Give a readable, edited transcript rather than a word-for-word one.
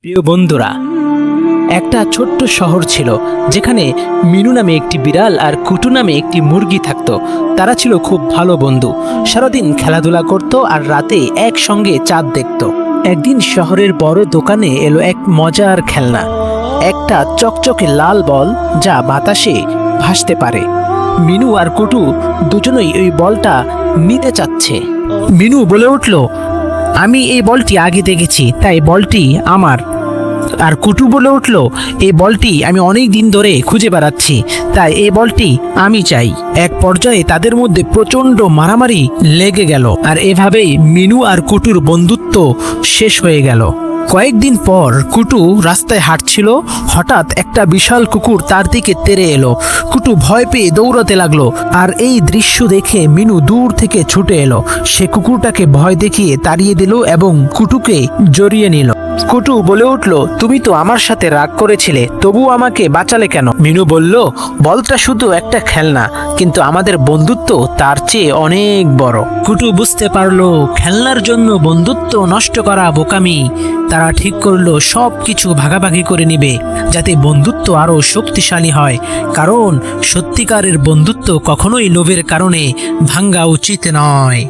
প্রিয় বন্ধুরা, একটা ছোট্ট শহর ছিল যেখানে মিনু নামে একটি বিড়াল আর কুটু নামে একটি মুরগি থাকতো। তারা ছিল খুব ভালো বন্ধু, সারাদিন খেলাধুলা করত আর রাতে একসঙ্গে চাঁদ দেখত। একদিন শহরের বড় দোকানে এলো এক মজার খেলনা, একটা চকচকে লাল বল যা বাতাসে ভাসতে পারে। মিনু আর কুটু দুজনেই ওই বলটা নিতে চাচ্ছে। মিনু বলে উঠল, আমি এই বলটি আগে দেখেছি, তাই বলটি আমার। আর কুটু বলে উঠল, এই বলটি আমি অনেক দিন ধরে খুঁজে বেড়াচ্ছি, তাই এই বলটি আমি চাই। এক পর্যায়ে তাদের মধ্যে প্রচণ্ড মারামারি লেগে গেল, আর এভাবেই মিনু আর কুটুর বন্ধুত্ব শেষ হয়ে গেল। কয়েকদিন পর কুটু রাস্তায় হাঁটছিল, হঠাৎ একটা বিশাল কুকুর তার দিকে তেড়ে এলো। কুটু ভয় পেয়ে দৌড়াতে লাগলো, আর এই দৃশ্য দেখে মিনু দূর থেকে ছুটে এলো। সে কুকুরটাকে ভয় দেখিয়ে তাড়িয়ে দিল এবং কুটুকে জড়িয়ে নিল। কুটু বলে উঠল, তুমি তো আমার সাথে রাগ করেছিলে, তবু আমাকে বাঁচালে কেন? মিনু বলল, বলটা শুধু একটা খেলনা, কিন্তু আমাদের বন্ধুত্ব তার চেয়ে অনেক বড়। কুটু বুঝতে পারলো খেলনার জন্য বন্ধুত্ব নষ্ট করা বোকামি। তারা ঠিক করলো সব কিছু ভাগাভাগি করে নিবে, যাতে বন্ধুত্ব আরো শক্তিশালী হয়। কারণ সত্যিকারের বন্ধুত্ব কখনোই লোভের কারণে ভাঙ্গা উচিত নয়।